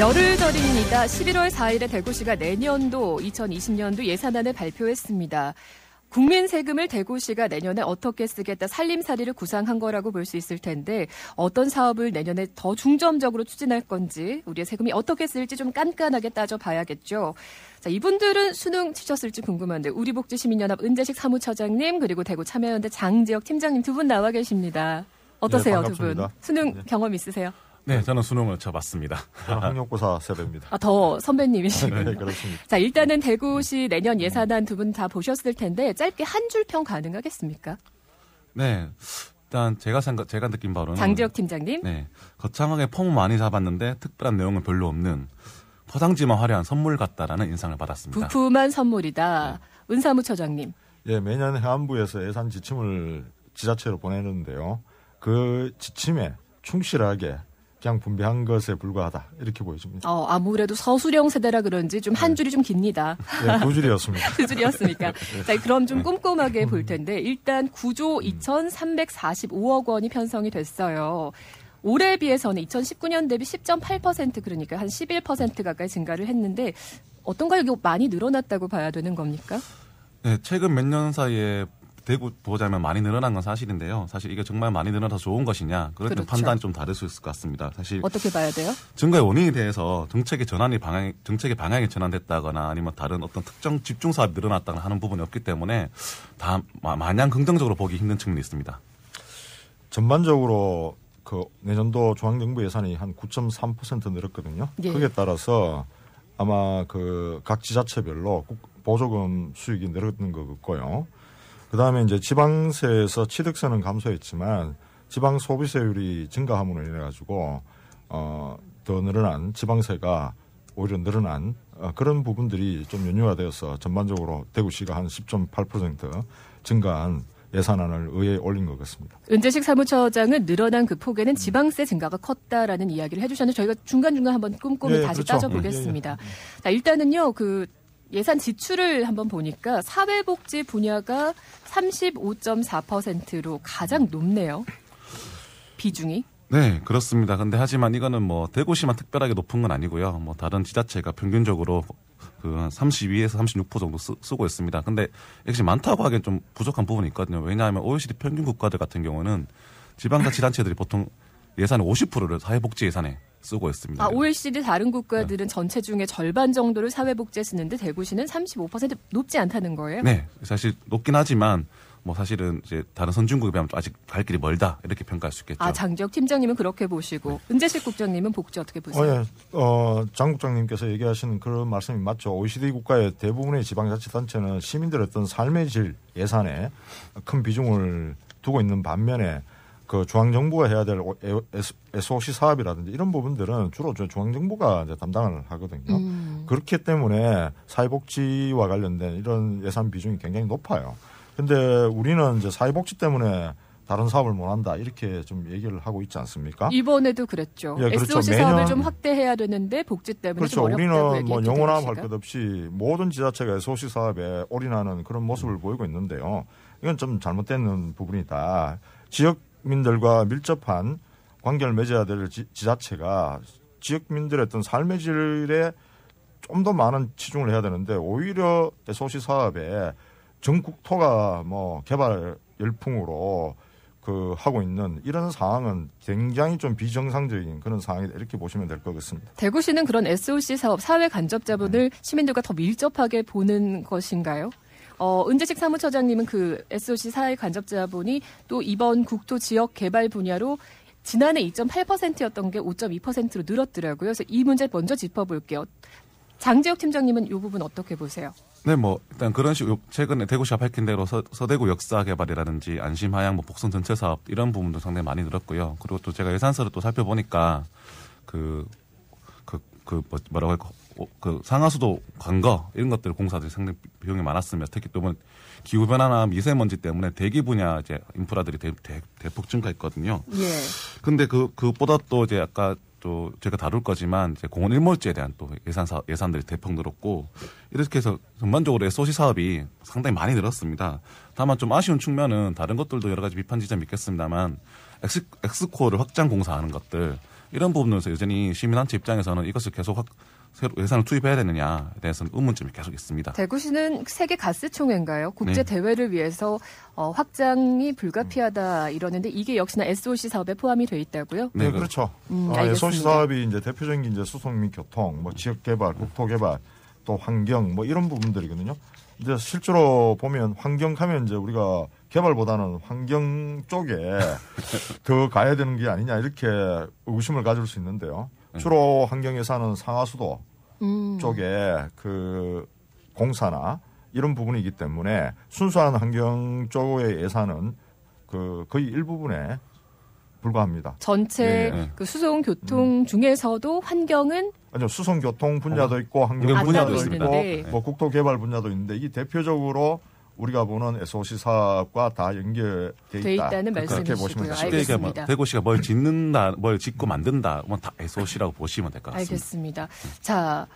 열흘전입니다. 11월 4일에 대구시가 내년도 2020년도 예산안을 발표했습니다. 국민 세금을 대구시가 내년에 어떻게 쓰겠다 살림살이를 구상한 거라고 볼 수 있을 텐데 어떤 사업을 내년에 더 중점적으로 추진할 건지 우리의 세금이 어떻게 쓸지 좀 깐깐하게 따져봐야겠죠. 자, 이분들은 수능 치셨을지 궁금한데 우리복지시민연합 은재식 사무처장님 그리고 대구 참여연대 장지혁 팀장님 두 분 나와 계십니다. 어떠세요, 네, 두 분? 수능 경험 있으세요? 네, 저는 수능을 쳐봤습니다. 저는 학력고사 세대입니다. 아, 더 선배님이시군요. 네, 그렇습니다. 자, 일단은 대구시 내년 예산안 두 분 다 보셨을 텐데 짧게 한 줄 평 가능하겠습니까? 네, 일단 제가 느낀 바로는 장지혁 팀장님. 네, 거창하게 폼은 많이 잡았는데 특별한 내용은 별로 없는 포장지만 화려한 선물 같다라는 인상을 받았습니다. 부품한 선물이다. 네. 은사무처장님. 예, 매년 해안부에서 예산 지침을 지자체로 보내는데요. 그 지침에 충실하게 그냥 분배한 것에 불과하다 이렇게 보여집니다. 아무래도 서수령 세대라 그런지 좀 한 줄이 좀 깁니다. 네, 두 줄이었습니다. 두 줄이었습니까? 자, 그럼 좀 꼼꼼하게 볼 텐데 일단 9조 2,345억 원이 편성이 됐어요. 올해에 비해서는 2019년 대비 10.8% 그러니까 한 11% 가까이 증가를 했는데 어떤가요? 이거 많이 늘어났다고 봐야 되는 겁니까? 네, 최근 몇 년 사이에 대구 보자면 많이 늘어난 건 사실인데요. 사실 이게 정말 많이 늘어나서 좋은 것이냐 그런 그렇죠. 판단이 좀 다를 수 있을 것 같습니다. 사실 어떻게 봐야 돼요? 증가의 원인에 대해서 정책의 방향이 전환됐다거나 아니면 다른 어떤 특정 집중 사업이 늘어났다거나 하는 부분이 없기 때문에 다 마냥 긍정적으로 보기 힘든 측면이 있습니다. 전반적으로 그 내년도 중앙정부 예산이 한 9.3% 늘었거든요. 예. 그에 따라서 아마 그 각 지자체별로 보조금 수익이 늘었는 것 같고요. 그다음에 이제 지방세에서 취득세는 감소했지만 지방 소비세율이 증가함으로 인해 가지고 더 늘어난 지방세가 오히려 늘어난 그런 부분들이 좀 연유가 되어서 전반적으로 대구시가 한 10.8% 증가한 예산안을 의회에 올린 것 같습니다. 은재식 사무처장은 늘어난 그 폭에는 지방세 증가가 컸다라는 이야기를 해주셨는데 저희가 중간중간 한번 꼼꼼히 다시 그렇죠. 따져보겠습니다. 자, 일단은요, 그 예산 지출을 한번 보니까 사회복지 분야가 35.4%로 가장 높네요. 비중이. 네, 그렇습니다. 근데 하지만 이거는 뭐 대구시만 특별하게 높은 건 아니고요. 뭐 다른 지자체가 평균적으로 그 32에서 36% 정도 쓰고 있습니다. 근데 역시 많다고 하기엔 좀 부족한 부분이 있거든요. 왜냐하면 OECD 평균 국가들 같은 경우는 지방자치단체들이 보통 예산의 50%를 사회복지 예산에 쓰고 있습니다. OECD 다른 국가들은 전체 중에 절반 정도를 사회복지에 쓰는데 대구시는 35% 높지 않다는 거예요? 네, 사실 높긴 하지만 뭐 사실은 이제 다른 선진국에 비하면 아직 갈 길이 멀다 이렇게 평가할 수 있겠죠. 장지혁 팀장님은 그렇게 보시고 은재식 국장님은 복지 어떻게 보세요? 장 국장님께서 얘기하시는 그런 말씀이 맞죠. OECD 국가의 대부분의 지방자치단체는 시민들의 어떤 삶의 질 예산에 큰 비중을 두고 있는 반면에 그 중앙정부가 해야 될 SOC 사업이라든지 이런 부분들은 주로 중앙정부가 이제 담당을 하거든요. 그렇기 때문에 사회복지와 관련된 이런 예산 비중이 굉장히 높아요. 근데 우리는 이제 사회복지 때문에 다른 사업을 못 한다 이렇게 좀 얘기를 하고 있지 않습니까? 이번에도 그랬죠. 예, 그렇죠. SOC 사업을 좀 확대해야 되는데 복지 때문에 그렇죠. 좀 어렵다고 우리는 뭐 얘기했죠. 영원함 할 것 없이 모든 지자체가 SOC 사업에 올인하는 그런 모습을 보이고 있는데요. 이건 좀 잘못된 부분이다. 지역민들과 밀접한 관계를 맺어야 될 지자체가 지역민들의 어떤 삶의 질에 좀 더 많은 치중을 해야 되는데 오히려 SOC 사업에 전국토가 뭐 개발 열풍으로 그 하고 있는 이런 상황은 굉장히 좀 비정상적인 그런 상황이다 이렇게 보시면 될 것 같습니다. 대구시는 그런 SOC 사업 사회 간접 자본을 시민들과 더 밀접하게 보는 것인가요? 은재식 사무처장님은 그 SOC 사회 간접 자본이 또 이번 국토 지역 개발 분야로 지난해 2.8%였던 게 5.2%로 늘었더라고요. 그래서 이 문제 먼저 짚어볼게요. 장지혁 팀장님은 이 부분 어떻게 보세요? 네, 뭐 일단 그런 식으로 최근에 대구시가 밝힌 대로 서대구 역사 개발이라든지 안심하양, 뭐 복선 전체 사업 이런 부분도 상당히 많이 늘었고요. 그리고 또 제가 예산서를 또 살펴보니까 뭐라고 할까 그 상하수도 관거 이런 것들 공사들이 상당히 비용이 많았으며 특히 또 뭐 기후 변화나 미세먼지 때문에 대기 분야 이제 인프라들이 대폭 증가했거든요. 예. 근데 그보다 또 이제 아까 또 제가 다룰 거지만 이제 공원 일몰지에 대한 또 예산들이 대폭 늘었고 이렇게 해서 전반적으로 SOC 사업이 상당히 많이 늘었습니다. 다만 좀 아쉬운 측면은 다른 것들도 여러 가지 비판 지점이 있겠습니다만 엑스코어를 확장 공사하는 것들 이런 부분에서 여전히 시민단체 입장에서는 이것을 계속 새로 예산을 투입해야 되느냐에 대해서는 의문점이 계속 있습니다. 대구시는 세계 가스총회인가요? 국제 네. 대회를 위해서 확장이 불가피하다 이러는데 이게 역시나 SOC 사업에 포함이 돼 있다고요? 네, 그렇죠. 알겠습니다. SOC 사업이 이제 대표적인 게 이제 수송 및 교통, 뭐 지역 개발, 국토 개발, 또 환경 뭐 이런 부분들이거든요. 이제 실제로 보면 환경하면 이제 우리가 개발보다는 환경 쪽에 더 가야 되는 게 아니냐 이렇게 의구심을 가질 수 있는데요. 주로 환경 예산은 상하수도 쪽에 그 공사나 이런 부분이기 때문에 순수한 환경 쪽의 예산은 그 거의 일부분에 불과합니다. 전체 네. 그 수송 교통 중에서도 환경은 아니요, 수송 교통 분야도 있고 환경 환경 분야도 따로 있고 있는데. 뭐 국토 개발 분야도 있는데 이 대표적으로 우리가 보는 SOC 사업과 다 연결돼 돼 있다. 있다는 그렇게 말씀이시고요. 보시면 됩니다. 쉽게 얘기하면 알겠습니다. 대구시가 뭘 짓는다, 뭘 짓고 만든다, 뭐 다 SOC라고 보시면 될 것 같습니다. 알겠습니다. 자,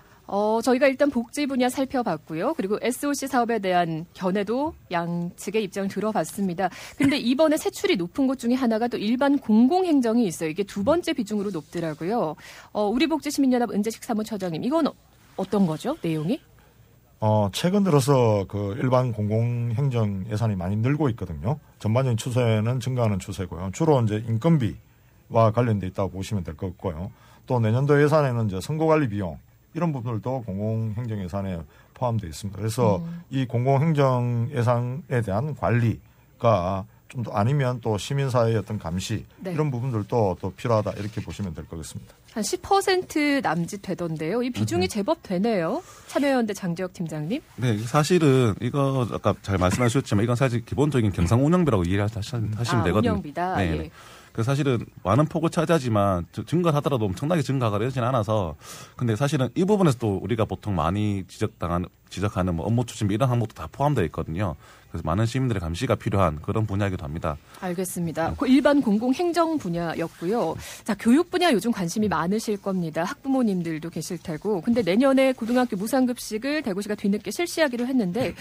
저희가 일단 복지 분야 살펴봤고요. 그리고 SOC 사업에 대한 견해도 양측의 입장을 들어봤습니다. 근데 이번에 세출이 높은 곳 중에 하나가 또 일반 공공행정이 있어요. 이게 두 번째 비중으로 높더라고요. 우리복지시민연합 은재식 사무처장님, 이건 어떤 거죠? 내용이? 최근 들어서 그 일반 공공행정 예산이 많이 늘고 있거든요. 전반적인 추세는 증가하는 추세고요. 주로 이제 인건비와 관련돼 있다고 보시면 될 것 같고요. 또 내년도 예산에는 이제 선거관리 비용 이런 부분들도 공공행정 예산에 포함되어 있습니다. 그래서 이 공공행정 예산에 대한 관리가 좀 더 아니면 또 시민사회의 어떤 감시 네. 이런 부분들도 또 필요하다 이렇게 보시면 될 것 같습니다. 한 10% 남짓 되던데요. 이 비중이 제법 되네요. 참여연대 장재혁 팀장님. 네, 사실은 이거 아까 잘 말씀하셨지만 이건 사실 기본적인 경상 운영비라고 이해하시면 되거든요. 운영비다. 네, 예. 네. 그 사실은 많은 폭을 차지하지만 증가하더라도 엄청나게 증가가 되진 않아서 근데 사실은 이 부분에서 또 우리가 보통 많이 지적하는 뭐 업무 추진비 이런 항목도 다 포함되어 있거든요. 그래서 많은 시민들의 감시가 필요한 그런 분야이기도 합니다. 알겠습니다. 그 일반 공공행정 분야였고요. 자, 교육 분야 요즘 관심이 많으실 겁니다. 학부모님들도 계실 테고. 근데 내년에 고등학교 무상급식을 대구시가 뒤늦게 실시하기로 했는데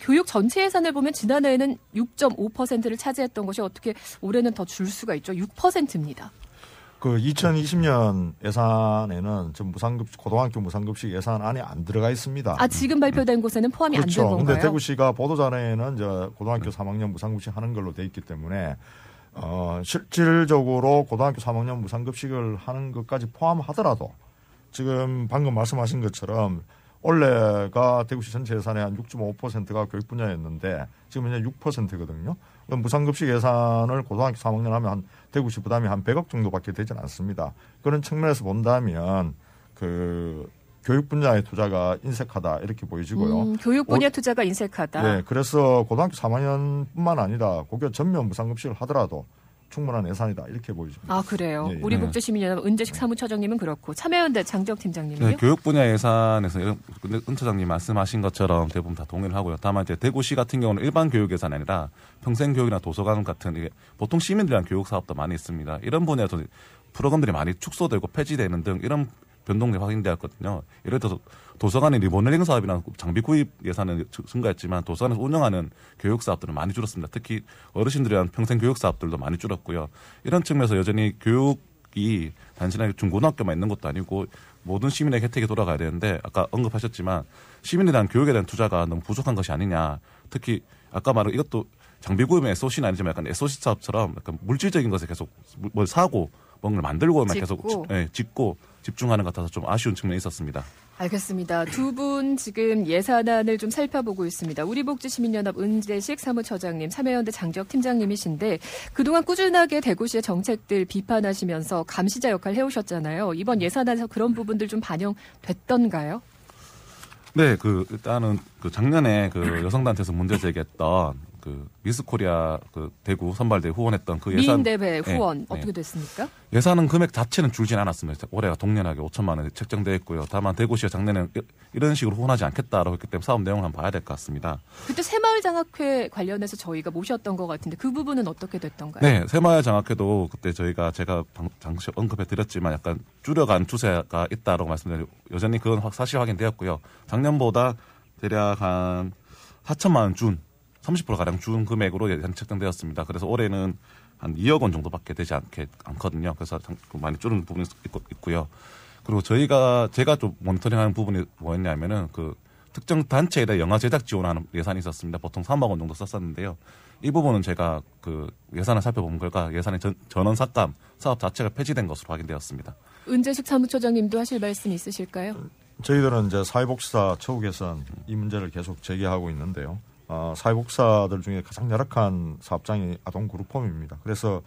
교육 전체 예산을 보면 지난해에는 6.5%를 차지했던 것이 어떻게 올해는 더 줄 수가 있죠. 6%입니다. 그 2020년 예산에는 좀 고등학교 무상급식 예산 안에 안 들어가 있습니다. 아, 지금 발표된 곳에는 포함이 안 된 그렇죠. 건가요? 근데 대구시가 보도자료에는 이제 고등학교 3학년 무상급식 하는 걸로 돼 있기 때문에 실질적으로 고등학교 3학년 무상급식을 하는 것까지 포함하더라도 지금 방금 말씀하신 것처럼 올해가 대구시 전체 예산의 한 6.5%가 교육 분야였는데 지금 이제 6%거든요. 무상급식 예산을 고등학교 3학년 하면 한 대구시 부담이 한 100억 정도밖에 되지는 않습니다. 그런 측면에서 본다면 그 교육 분야의 투자가 인색하다 이렇게 보여지고요. 교육 분야 투자가 인색하다. 네, 그래서 고등학교 3학년뿐만 아니라 고교 전면 무상급식을 하더라도 충분한 예산이다 이렇게 보여집니다. 아, 그래요. 예, 예. 우리복지시민연합 은재식 사무처장님은 그렇고 참여연대 장재혁 팀장님은요? 네, 교육 분야 예산에서 은 처장님 말씀하신 것처럼 대부분 다 동의를 하고요. 다만 이제 대구시 같은 경우는 일반 교육 예산이 아니라 평생교육이나 도서관 같은 이게 보통 시민들이랑 교육 사업도 많이 있습니다. 이런 분야에서 프로그램들이 많이 축소되고 폐지되는 등 이런 변동이 확인되었거든요. 예를 들어서 도서관의 리모델링 사업이나 장비 구입 예산은 증가했지만 도서관에서 운영하는 교육 사업들은 많이 줄었습니다. 특히 어르신들에 대한 평생 교육 사업들도 많이 줄었고요. 이런 측면에서 여전히 교육이 단순하게 중고등학교만 있는 것도 아니고 모든 시민의 혜택이 돌아가야 되는데 아까 언급하셨지만 시민에 대한 교육에 대한 투자가 너무 부족한 것이 아니냐. 특히 아까 말한 이것도 장비 구입의 SOC는 아니지만 약간 SOC 사업처럼 약간 물질적인 것에 계속 뭘 사고 뭔가를 만들고만 계속 짓고 집중하는 것 같아서 좀 아쉬운 측면이 있었습니다. 알겠습니다. 두 분 지금 예산안을 좀 살펴보고 있습니다. 우리복지시민연합 은재식 사무처장님, 참여연대 장재혁 팀장님이신데 그동안 꾸준하게 대구시의 정책들 비판하시면서 감시자 역할 해오셨잖아요. 이번 예산안에서 그런 부분들 좀 반영됐던가요? 네, 일단은 작년에 여성단체에서 문제 제기했던 미스 코리아 대구 선발대 후원했던 그 예산. 미인대회 후원 네, 어떻게 됐습니까? 예산은 금액 자체는 줄진 않았습니다. 올해가 동년하게 5천만 원이 책정되어 있고요. 다만 대구시가 작년에는 이런 식으로 후원하지 않겠다라고 했기 때문에 사업 내용을 한번 봐야 될 것 같습니다. 그때 새마을 장학회 관련해서 저희가 모셨던 것 같은데 그 부분은 어떻게 됐던가요? 네, 새마을 장학회도 그때 제가 당시 언급해 드렸지만 약간 줄여간 추세가 있다라고 말씀드리고 여전히 그건 사실 확인되었고요. 작년보다 대략 한 4천만 원 준 30%가량 준 금액으로 예산 책정되었습니다. 그래서 올해는 한 2억 원 정도밖에 되지 않거든요. 그래서 많이 줄은 부분이 있고요. 그리고 제가 좀 모니터링하는 부분이 뭐였냐면은 그 특정 단체에 대해 영화 제작 지원하는 예산이 있었습니다. 보통 3억 원 정도 썼었는데요. 이 부분은 제가 그 예산을 살펴본 결과 예산의 전원 삭감 사업 자체가 폐지된 것으로 확인되었습니다. 은재식 사무처장님도 하실 말씀 있으실까요? 저희들은 이제 사회복지사 처우 개선 이 문제를 계속 제기하고 있는데요. 사회복지사들 중에 가장 열악한 사업장이 아동그룹홈입니다. 그래서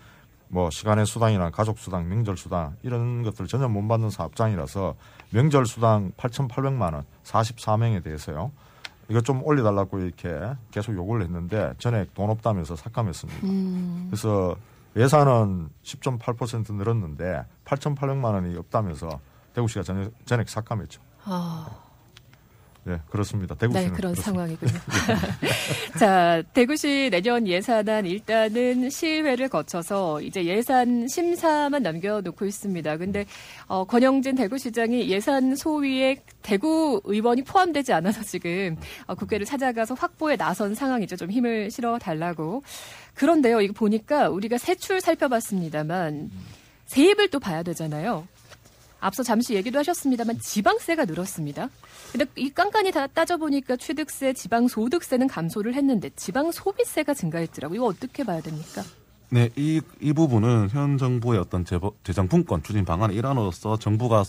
뭐 시간의 수당이나 가족 수당, 명절 수당 이런 것들 전혀 못 받는 사업장이라서 명절 수당 8,800만 원 44명에 대해서요. 이거 좀 올려달라고 이렇게 계속 요구를 했는데 전액 돈 없다면서 삭감했습니다. 그래서 예산은 10.8% 늘었는데 8,800만 원이 없다면서 대구시가 전액 삭감했죠. 네, 그렇습니다. 대구시는 네, 그런 그렇습니다. 상황이군요. 자, 대구시 내년 예산안 일단은 시의회를 거쳐서 이제 예산 심사만 남겨놓고 있습니다. 근데 권영진 대구시장이 예산 소위에 대구 의원이 포함되지 않아서 지금 국회를 찾아가서 확보에 나선 상황이죠. 좀 힘을 실어달라고. 그런데요, 이거 보니까 우리가 세출 살펴봤습니다만 세입을 또 봐야 되잖아요. 앞서 잠시 얘기도 하셨습니다만 지방세가 늘었습니다. 근데 이 깐깐히 다 따져보니까 취득세, 지방소득세는 감소를 했는데 지방소비세가 증가했더라고요. 이거 어떻게 봐야 됩니까? 네, 이 부분은 현 정부의 어떤 재정분권 추진 방안의 일환으로서 정부가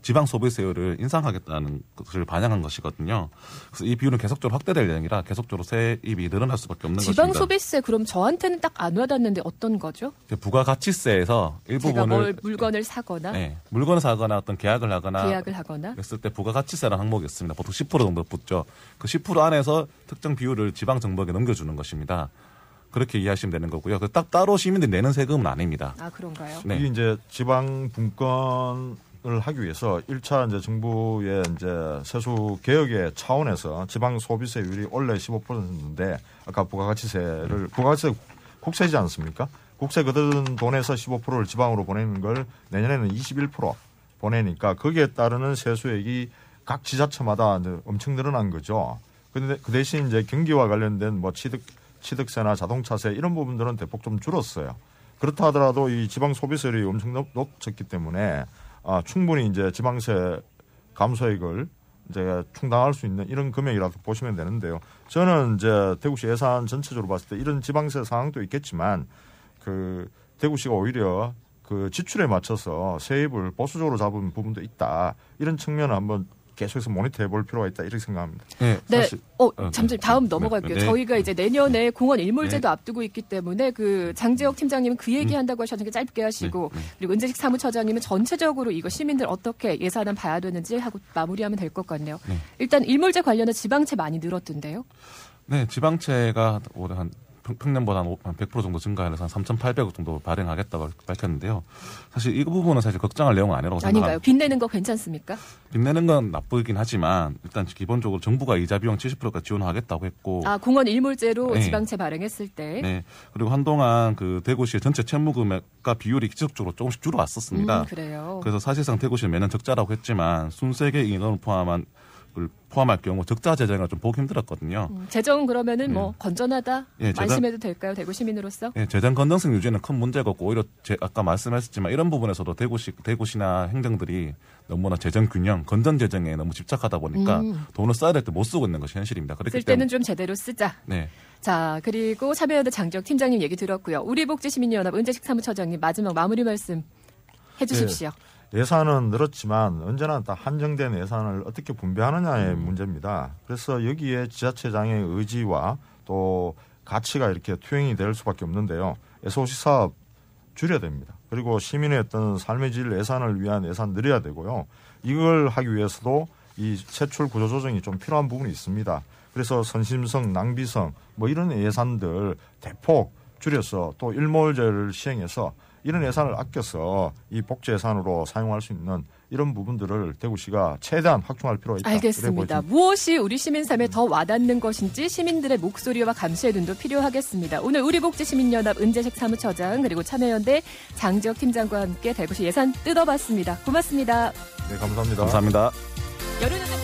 지방 소비세율을 인상하겠다는 것을 반영한 것이거든요. 그래서 이 비율은 계속적으로 확대될 예정이라 계속적으로 세입이 늘어날 수밖에 없는 것입니다. 지방 소비세 그럼 저한테는 딱 안 와닿는데 어떤 거죠? 부가가치세에서 일부분을 제가 뭘 물건을 사거나 네, 물건을 사거나 어떤 계약을 하거나 했을 때 부가가치세라는 항목이 있습니다. 보통 10% 정도 붙죠. 그 10% 안에서 특정 비율을 지방 정부에게 넘겨주는 것입니다. 그렇게 이해하시면 되는 거고요. 딱 따로 시민들이 내는 세금은 아닙니다. 아, 그런가요? 네. 이게 이제 지방 분권을 하기 위해서 1차 이제 정부의 이제 세수 개혁의 차원에서 지방 소비세율이 원래 15%인데 아까 부가가치세 국세지 않습니까? 국세 거둔 돈에서 15%를 지방으로 보내는 걸 내년에는 21% 보내니까 거기에 따르는 세수액이 각 지자체마다 이제 엄청 늘어난 거죠. 근데 그 대신 이제 경기와 관련된 뭐 취득세나 자동차세 이런 부분들은 대폭 좀 줄었어요. 그렇다 하더라도 이 지방 소비세율이 엄청 높았기 때문에 충분히 이제 지방세 감소액을 이제 충당할 수 있는 이런 금액이라도 보시면 되는데요. 저는 이제 대구시 예산 전체적으로 봤을 때 이런 지방세 상황도 있겠지만 그 대구시가 오히려 그 지출에 맞춰서 세입을 보수적으로 잡은 부분도 있다. 이런 측면을 한번 계속해서 모니터해 볼 필요가 있다 이렇게 생각합니다. 네. 잠시 다음 넘어갈게요. 네. 저희가 이제 내년에 공원 일몰제도 앞두고 있기 때문에 그 장재혁 팀장님은 그 얘기한다고 하셨는데 짧게 하시고 그리고 은재식 사무처장님은 전체적으로 이거 시민들 어떻게 예산안 봐야 되는지 하고 마무리하면 될 것 같네요. 네. 일단 일몰제 관련해 지방채 많이 늘었던데요. 네, 지방채가 올해 한 평년보다 한 100% 정도 증가해서 한 3,800억 정도 발행하겠다고 밝혔는데요. 사실 이 부분은 사실 걱정할 내용은 아니라고 생각합니다. 아닌가요? 빚내는 거 괜찮습니까? 빚내는 건 나쁘긴 하지만 일단 기본적으로 정부가 이자 비용 70%까지 지원하겠다고 했고. 공원 일몰제로 네. 지방채 발행했을 때. 네. 그리고 한동안 그 대구시의 전체 채무금액과 비율이 지속적으로 조금씩 줄어왔었습니다. 그래요. 그래서 사실상 대구시는 매년 적자라고 했지만 순세계 인원을 포함할 경우 적자 재정을 좀 보기 힘들었거든요. 재정은 그러면은 뭐 건전하다 안심해도 될까요? 대구 시민으로서? 네, 재정 건전성 유지는 큰 문제가 없고 오히려 아까 말씀하셨지만 이런 부분에서도 대구시나 행정들이 너무나 재정 균형, 건전 재정에 너무 집착하다 보니까 돈을 써야 될 때 못 쓰고 있는 것이 현실입니다. 쓸 때는 좀 제대로 쓰자. 네. 자, 그리고 참여연대 장재혁 팀장님 얘기 들었고요. 우리복지시민연합 은재식 사무처장님 마지막 마무리 말씀 해주십시오. 네. 예산은 늘었지만 언제나 다 한정된 예산을 어떻게 분배하느냐의 문제입니다. 그래서 여기에 지자체장의 의지와 또 가치가 이렇게 투영이 될 수밖에 없는데요. SOC 사업 줄여야 됩니다. 그리고 시민의 어떤 삶의 질 예산을 위한 예산 늘려야 되고요. 이걸 하기 위해서도 이 세출 구조 조정이 좀 필요한 부분이 있습니다. 그래서 선심성, 낭비성 뭐 이런 예산들 대폭 줄여서 또 일몰제를 시행해서 이런 예산을 아껴서 이 복지 예산으로 사용할 수 있는 이런 부분들을 대구시가 최대한 확충할 필요가 있다. 알겠습니다. 무엇이 우리 시민 삶에 더 와닿는 것인지 시민들의 목소리와 감시의 눈도 필요하겠습니다. 오늘 우리복지시민연합 은재식 사무처장 그리고 참여연대 장재혁 팀장과 함께 대구시 예산 뜯어봤습니다. 고맙습니다. 네, 감사합니다. 감사합니다. 여론조사